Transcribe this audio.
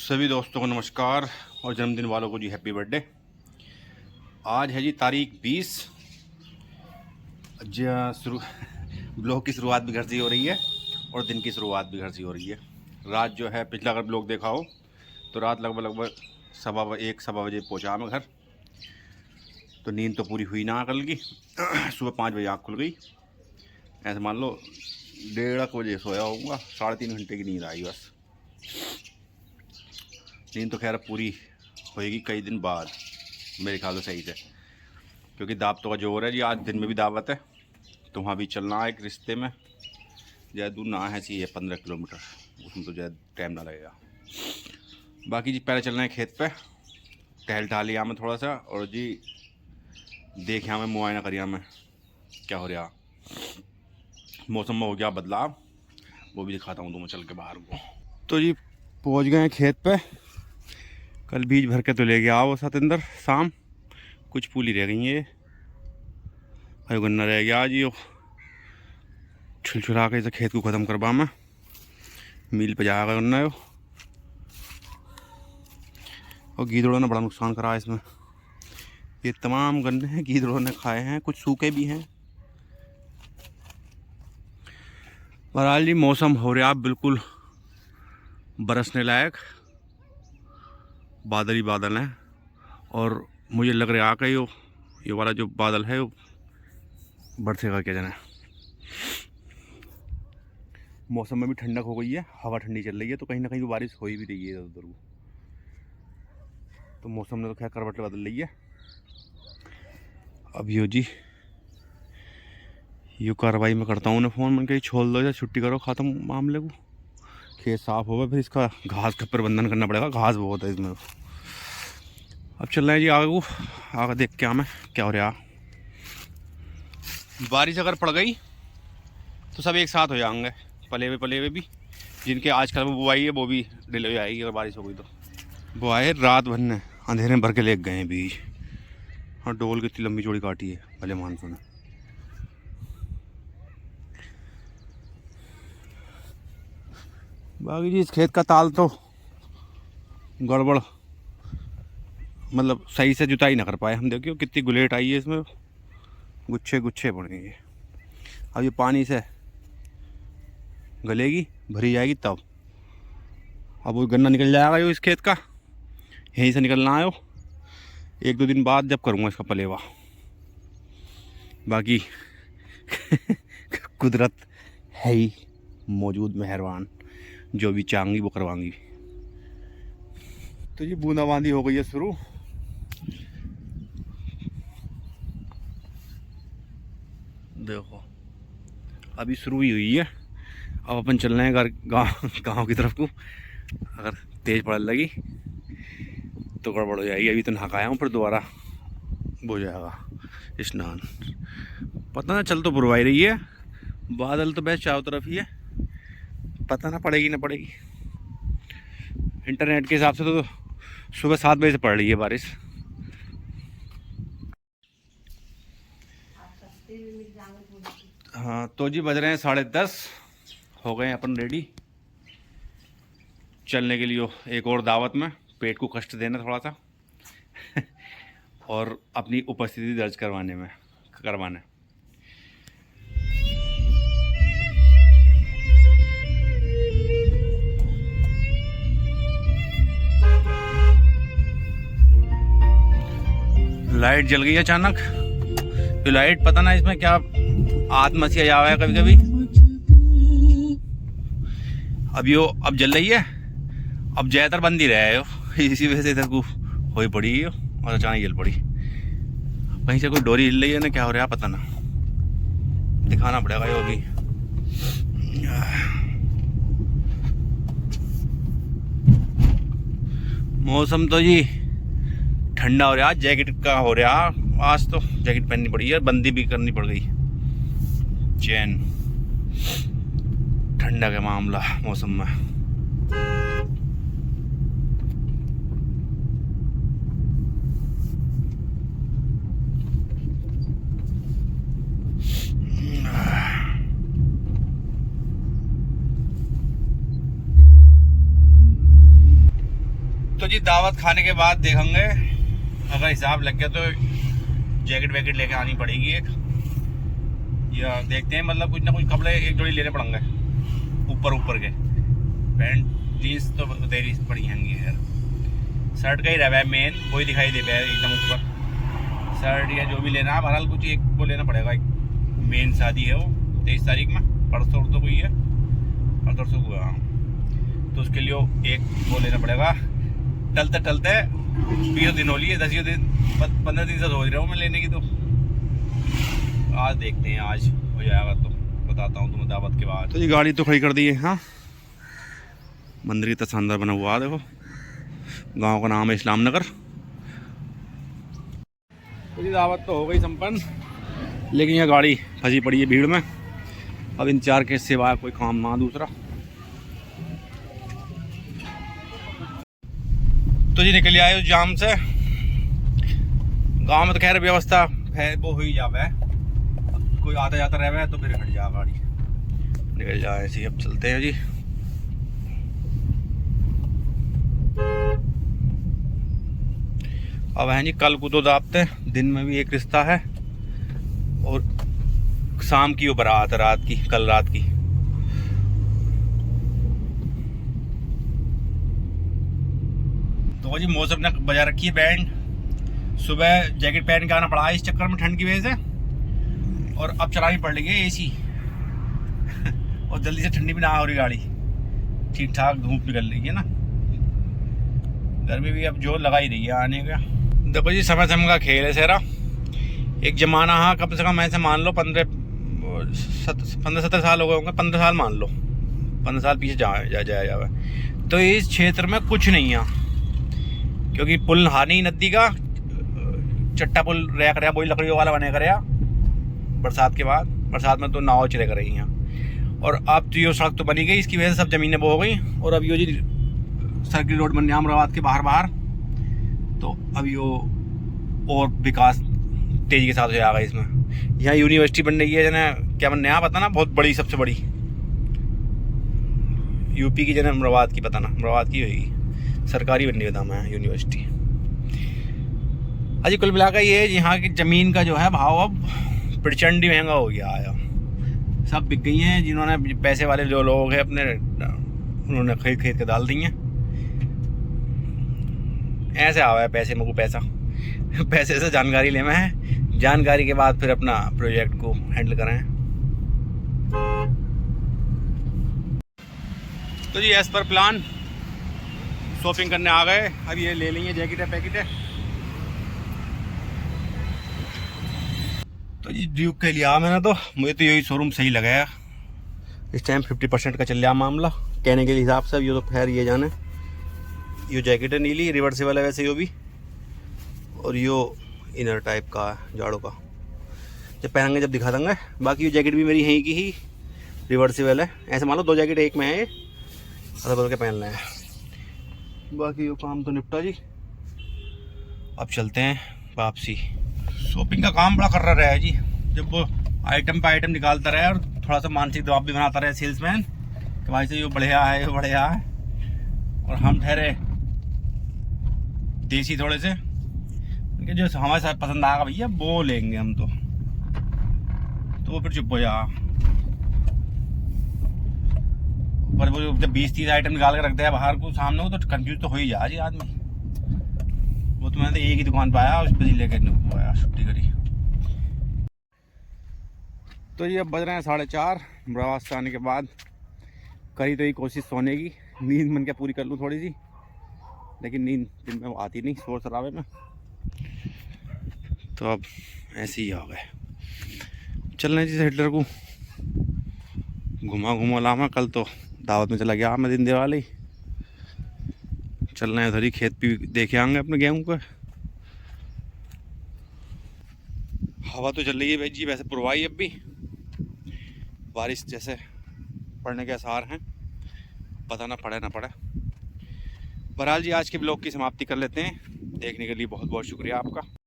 सभी दोस्तों को नमस्कार और जन्मदिन वालों को जी हैप्पी बर्थडे। आज है जी तारीख 20। शुरू ब्लॉग की शुरुआत भी घर से ही हो रही है और दिन की शुरुआत भी घर से ही हो रही है। रात जो है पिछला अगर ब्लॉग देखा हो तो रात लगभग सवा बजे पहुँचा मैं घर। तो नींद तो पूरी हुई ना कल की। सुबह 5 बजे आँख खुल गई। ऐसे मान लो 1:30 बजे सोया होऊंगा। 3.5 घंटे की नींद आई बस। नींद तो खैर पूरी होएगी कई दिन बाद मेरे ख्याल से सही से, क्योंकि दावतों का जोर है जी। आज दिन में भी दावत है तो वहाँ भी चलना है एक रिश्ते में। ज़्यादा दूर ना है सी है 15 किलोमीटर, उसमें तो ज़्यादा टाइम ना लगेगा। बाकी जी पहले चलना है खेत पे, टहल लिया मैं थोड़ा सा और जी देखा मैं मुआयना करिया मैं क्या हो रहा। मौसम में हो गया बदलाव, वो भी दिखाता हूँ तुम्हें चल के बाहर को। तो जी पहुँच गए हैं खेत पे। कल बीज भर के तो ले गया वो सतेंद्र शाम। कुछ पूली रह गई है, गन्ना रह गया आज। यो छुलछुला के इसे खेत को ख़त्म करवा मैं मील पे जाएगा गन्ना यो। और गीदड़ों ने बड़ा नुकसान करा इसमें। ये तमाम गन्ने हैं गीदड़ों ने खाए हैं, कुछ सूखे भी हैं। बहरहाल जी मौसम हो रहा बिल्कुल बरसने लायक, बादल ही बादल हैं। और मुझे लग रहा है कि ये वाला जो बादल है वो बरसेगा क्या जाना। मौसम में भी ठंडक हो गई है, हवा ठंडी चल रही है, तो कहीं ना कहीं बारिश हो ही भी रही है इधर उधर को। तो मौसम ने तो खैर करवट बदल रही है। अब यो जी यो कार्रवाई मैं करता हूँ उन्हें फ़ोन, मन के छोड़ दो या छुट्टी करो, ख़त्म मामले को। खेत साफ होगा, फिर इसका घास का प्रबंधन करना पड़ेगा, घास बहुत है इसमें। अब चल रहे हैं जी आगे को, आगे देख के मैं क्या हो रहा। बारिश अगर पड़ गई तो सब एक साथ हो जाएंगे, पले हुए भी। जिनके आजकल में बुआई है वो भी डिले हो जाएगी अगर बारिश हो गई तो। बुआई रात भर ने अंधेरे में भर के ले गए हैं बीज। हाँ डोल कितनी लंबी चौड़ी काटी है भले मानसून। बाकी जी इस खेत का ताल तो गड़बड़, मतलब सही से जुताई ना कर पाए हम। देखियो कितनी गुलेट आई है इसमें, गुच्छे गुच्छे पड़ेंगे। अब ये पानी से गलेगी, भरी जाएगी तब। अब वो गन्ना निकल जाएगा यो इस खेत का, यहीं से निकलना आयो। 1-2 दिन बाद जब करूँगा इसका पलेवा। बाकी कुदरत है ही मौजूद मेहरबान, जो भी चाहूँगी वो करवाऊँगी। तो ये बूंदाबांदी हो गई है शुरू। देखो अभी शुरू ही हुई है। अब अपन चल रहे हैं गाँव की तरफ को। अगर तेज़ पड़ने लगी तो गड़बड़ हो जाएगी। अभी तो नहा आया हूँ, फिर दोबारा हो जाएगा स्नान। पता ना चल तो बुरवाई रही है, बादल तो बस चारों तरफ ही है, पता ना पड़ेगी ना पड़ेगी। इंटरनेट के हिसाब से तो सुबह 7 बजे से पड़ रही है बारिश। हाँ तो जी बज रहे हैं 10:30, हो गए अपन रेडी चलने के लिए एक और दावत में। पेट को कष्ट देना थोड़ा सा और अपनी उपस्थिति दर्ज करवाने। लाइट जल गई अचानक। तो लाइट पता ना इसमें क्या आत्महत्या जावा है कभी कभी। अब जल रही है, अब ज्यादातर बंद ही रहा है इसी वजह से इधर को हो पड़ी है और अचानक जल पड़ी। कहीं से कोई डोरी हिल रही है ना, क्या हो रहा है पता ना, दिखाना पड़ेगा ये अभी। मौसम तो जी ठंडा हो रहा, जैकेट का हो रहा। आज तो जैकेट पहननी पड़ी है, बंदी भी करनी पड़ गई। चैन ठंडा का मामला मौसम में। जी दावत खाने के बाद देखेंगे, अगर हिसाब लग गया तो जैकेट वैकेट लेके आनी पड़ेगी एक, या देखते हैं मतलब कुछ ना कुछ कपड़े एक जोड़ी लेने पड़ेंगे ऊपर के। पैंट जीन्स तो तेरी पड़ी हैंगी यार, शर्ट का ही रहा है मेन, कोई दिखाई दे रहा है एकदम ऊपर। शर्ट या जो भी लेना है बहरहाल कुछ एक वो लेना पड़ेगा। एक मेन शादी है वो 23 तारीख में, परसों तो कोई है, परसों को हाँ, तो उसके लिए एक वो लेना पड़ेगा। टलते 20 दिन हो लिए, 10 दिन 15 दिन से सोच रहा हूँ मैं लेने की। तो आज देखते हैं, आज हो जाएगा तो बताता हूँ तुम्हें दावत के बाद। तो ये गाड़ी तो खड़ी कर दी है। हाँ, मंदिर इतना शानदार बना हुआ है, देखो। गांव का नाम है इस्लाम नगर। तो ये दावत तो हो गई संपन्न, लेकिन यह गाड़ी फंसी पड़ी है भीड़ में। अब इंतजार के सिवा कोई काम ना दूसरा। तो जी निकल आए उस जाम से। गांव में तो खैर व्यवस्था है, वो हो ही जावे, कोई आता जाता रहे तो फिर हट जा गाड़ी, निकल जाए ऐसे। अब चलते हैं जी। अब हैं जी कल को दो दावतें, दिन में भी एक रिश्ता है और शाम की वो बारात रात की, कल रात की। तो जी मौसम ने बजा रखी है बैंड। सुबह जैकेट पहन के आना पड़ा इस चक्कर में ठंड की वजह से, और अब चलानी पड़ रही है एसी और जल्दी से ठंडी भी ना हो रही गाड़ी, ठीक ठाक धूप निकल रही है ना। गर्मी भी अब जोर लगा ही रही है आने का। देखो जी समय का खेल है सारा। एक जमाना, हाँ कम से कम ऐसे मान लो 15-17 साल हो गए होंगे, 15 साल मान लो, 15 साल पीछे जाए तो इस क्षेत्र में कुछ नहीं है, क्योंकि पुल हानी नदी का चट्टा पुल रहा कर, वही लकड़ियों वाला बने कर। बरसात के बाद, बरसात में तो नाव चले कर रही हैं, और अब तो ये सड़क तो बनी गई, इसकी वजह से सब जमीनें वो हो गई। और अब ये जी सर्किल रोड बन अमराबाद के बाहर, तो अब यो और विकास तेजी के साथ हो जाएगा इसमें। यहाँ यूनिवर्सिटी बन रही है जना, क्या बनने यहाँ पता ना, बहुत बड़ी, सबसे बड़ी यूपी की जना अमराबाद की, पता ना अमराबाद की होगी, सरकारी बनने का दाम है यूनिवर्सिटी। अजी कुल मिलाकर ये यहाँ की ज़मीन का जो है भाव अब प्रचंड महंगा हो गया है। सब बिक गई हैं, जिन्होंने पैसे वाले जो लोग हैं अपने, उन्होंने खरीद के डाल दी हैं। ऐसे आवा है पैसे में को पैसा पैसे से जानकारी ले में है, जानकारी के बाद फिर अपना प्रोजेक्ट को हैंडल करें। तो जी एज पर प्लान शॉपिंग करने आ गए। अब ये ले ली है जैकेट पैकेट है। तो जी ड्यूक के लिया मैंने, तो मुझे तो यही शोरूम सही लगा है इस टाइम। 50% का चल रहा मामला कहने के हिसाब से। अब ये तो खैर ये जाने, यो जैकेट है नीली, रिवर्सेबल है वैसे यो भी, और यो इनर टाइप का जाड़ों का, जब पहनेंगे जब दिखा देंगे। बाकी ये जैकेट भी मेरी यहीं की ही रिवर्सेबल है, ऐसे मान लो 2 जैकेट एक में है, अलग बदल के पहन रहे हैं। बाकी यो काम तो निपटा जी। अब चलते हैं वापसी। शॉपिंग का काम बड़ा कर रहा है जी, जब वो आइटम पे आइटम निकालता रहे और थोड़ा सा मानसिक दबाव भी बनाता रहे सेल्समैन कि भाई से ये बढ़िया है, ये बढ़िया है, और हम ठहरे देसी थोड़े से कि जो हमारे साथ पसंद आएगा भैया वो लेंगे हम। तो वो फिर चुप हो जा। पर वो जब 20-30 आइटम निकाल के रखते हैं बाहर को सामने को, तो कंफ्यूज तो हो ही जा जी आदमी। वो तो मैंने तो एक ही दुकान पे आया, उस पर लेके आया, छुट्टी करी। तो ये अब बज रहे हैं 4:30। अमरावती से आने के बाद करी तो ये कोशिश सोने की, नींद मन के पूरी कर लूँ थोड़ी सी, लेकिन नींद दिन में आती नहीं शोर शराबे में। तो अब ऐसे ही आ गए। चल रहे जी हिटलर को घुमा लामा। कल तो दावत में चला गया मैं दिन दिवाली। चल रहे हैं उधर ही, खेत भी देखे आएंगे अपने गेहूँ का। हवा तो चल रही है भाई जी वैसे पुरवाई, अब भी बारिश जैसे पड़ने के आसार हैं, पता ना पड़े ना पड़े। बहरहाल जी आज के ब्लॉग की समाप्ति कर लेते हैं। देखने के लिए बहुत बहुत शुक्रिया आपका।